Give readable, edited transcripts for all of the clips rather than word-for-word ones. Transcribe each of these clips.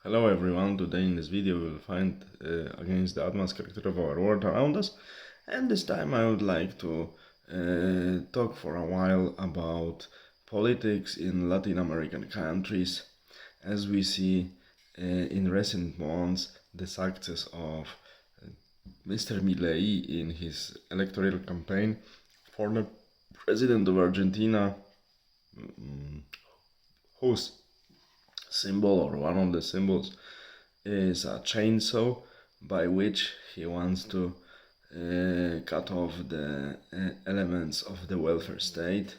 Hello everyone, today in this video we will find against the advanced character of our world around us, and this time I would like to talk for a while about politics in Latin American countries. As we see in recent months, the success of Mr. Milei in his electoral campaign for the president of Argentina, whose symbol or one of the symbols is a chainsaw, by which he wants to cut off the elements of the welfare state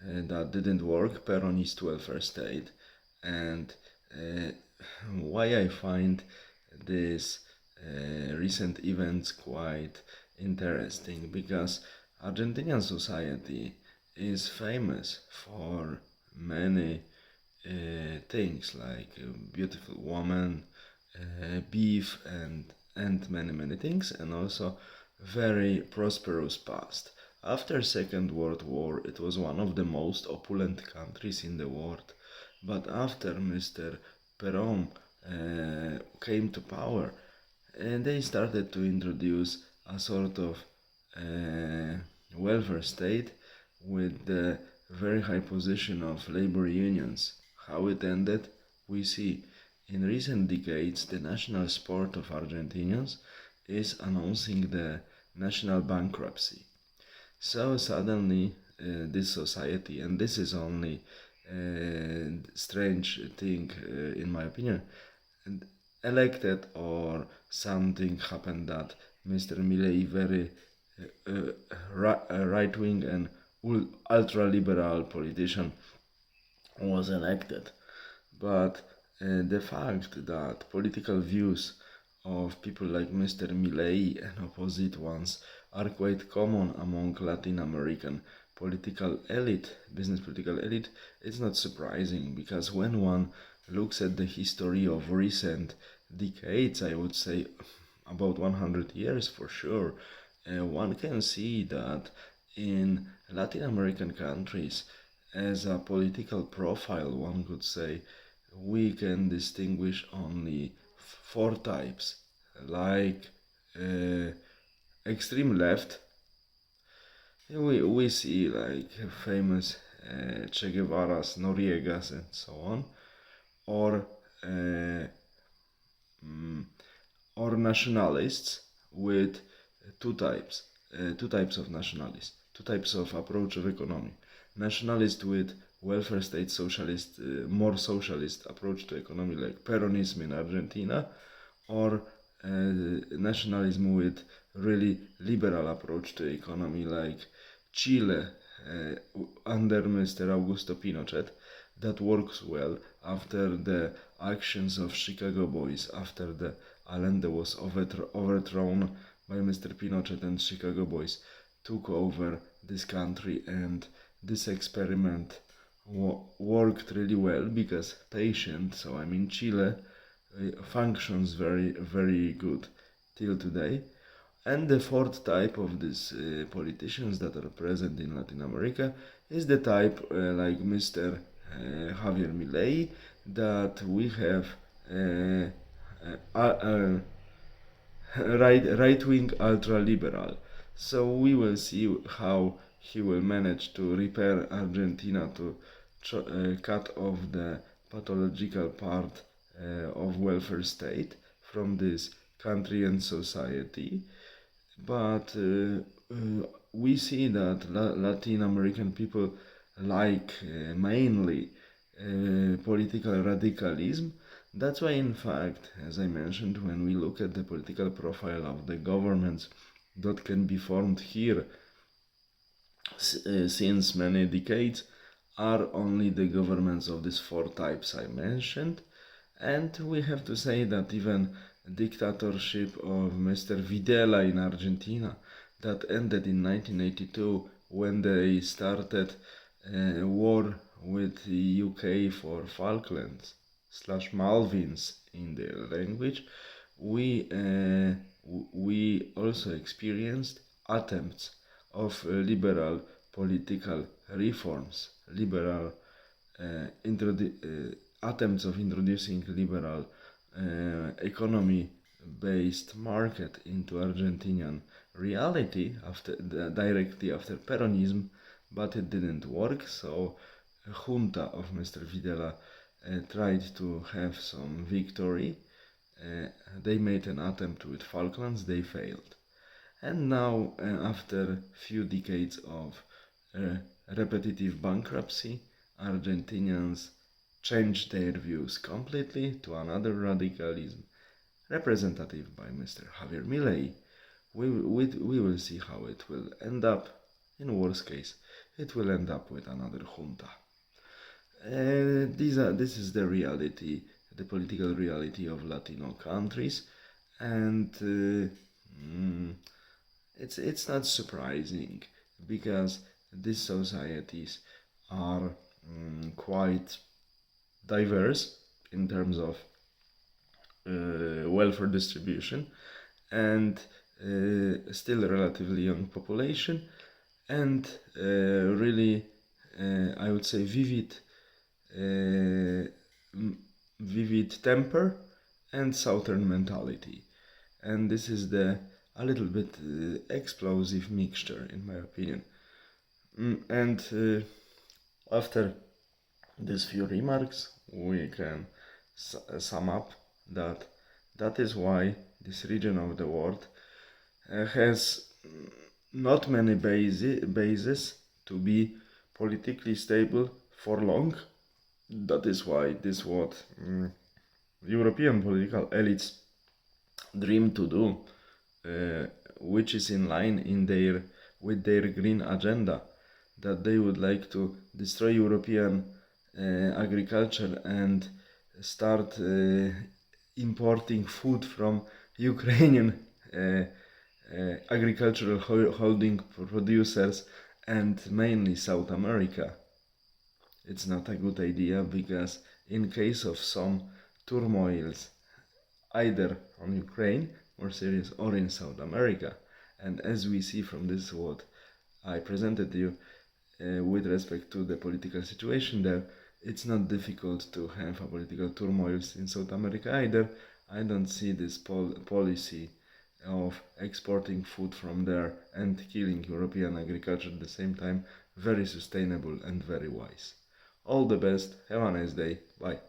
that didn't work, Peronist welfare state. And why I find this recent events quite interesting, because Argentinian society is famous for many things like beautiful woman, beef, and many things, and also very prosperous past. After Second World War, it was one of the most opulent countries in the world. But after Mr. Perón came to power, they started to introduce a sort of welfare state with the very high position of labor unions. How it ended, we see. In recent decades, the national sport of Argentinians is announcing the national bankruptcy. So suddenly, this society, and this is only a strange thing in my opinion, elected or something happened that Mr. Milei, very right-wing and ultra-liberal politician, was elected. But the fact that political views of people like Mr. Milei and opposite ones are quite common among Latin American political elite, business political elite, is not surprising, because when one looks at the history of recent decades, I would say about 100 years for sure, one can see that in Latin American countries, as a political profile, one could say, we can distinguish only four types, like extreme left. We see like famous Che Guevara's, Noriegas, and so on, or or nationalists with two types of nationalists, two types of approach of economy. Nationalist with welfare state, socialist, more socialist approach to economy, like Peronism in Argentina, or nationalism with really liberal approach to economy, like Chile under Mr. Augusto Pinochet, that works well after the actions of Chicago Boys, after the Allende was overthrown by Mr. Pinochet, and Chicago Boys took over this country, and this experiment worked really well, because patient, so I mean Chile, functions very good till today. And the fourth type of these politicians that are present in Latin America is the type like Mr. Javier Milei, that we have right-wing ultra-liberal. So we will see how he will manage to repair Argentina, to cut off the pathological part of welfare state from this country and society. But we see that Latin American people like mainly political radicalism. That's why, in fact, as I mentioned, when we look at the political profile of the governments that can be formed here since many decades, are only the governments of these four types I mentioned. And we have to say that even dictatorship of Mr. Videla in Argentina, that ended in 1982 when they started a war with the UK for Falklands / Malvins in their language, we also experienced attempts of liberal political reforms, liberal attempts of introducing liberal economy-based market into Argentinian reality directly after Peronism, but it didn't work. So a junta of Mr. Videla tried to have some victory. They made an attempt with Falklands, they failed. And now, after few decades of repetitive bankruptcy, Argentinians changed their views completely to another radicalism, representative by Mr. Javier Milei. We will see how it will end up. In worst case, it will end up with another junta. This is the reality, the political reality of Latino countries, and it's not surprising because these societies are quite diverse in terms of welfare distribution, and still a relatively young population, and really I would say vivid temper and southern mentality, and this is the a little bit explosive mixture, in my opinion. And after these few remarks, we can sum up that is why this region of the world has not many bases to be politically stable for long. That is why this what European political elites dream to do, which is in line with their green agenda, that they would like to destroy European agriculture and start importing food from Ukrainian agricultural holding producers and mainly South America. It's not a good idea, because in case of some turmoils either on Ukraine, more serious, or in South America, and as we see from this what I presented you with respect to the political situation there, it's not difficult to have a political turmoils in South America either. I don't see this policy of exporting food from there and killing European agriculture at the same time very sustainable and very wise. All the best, have a nice day, bye.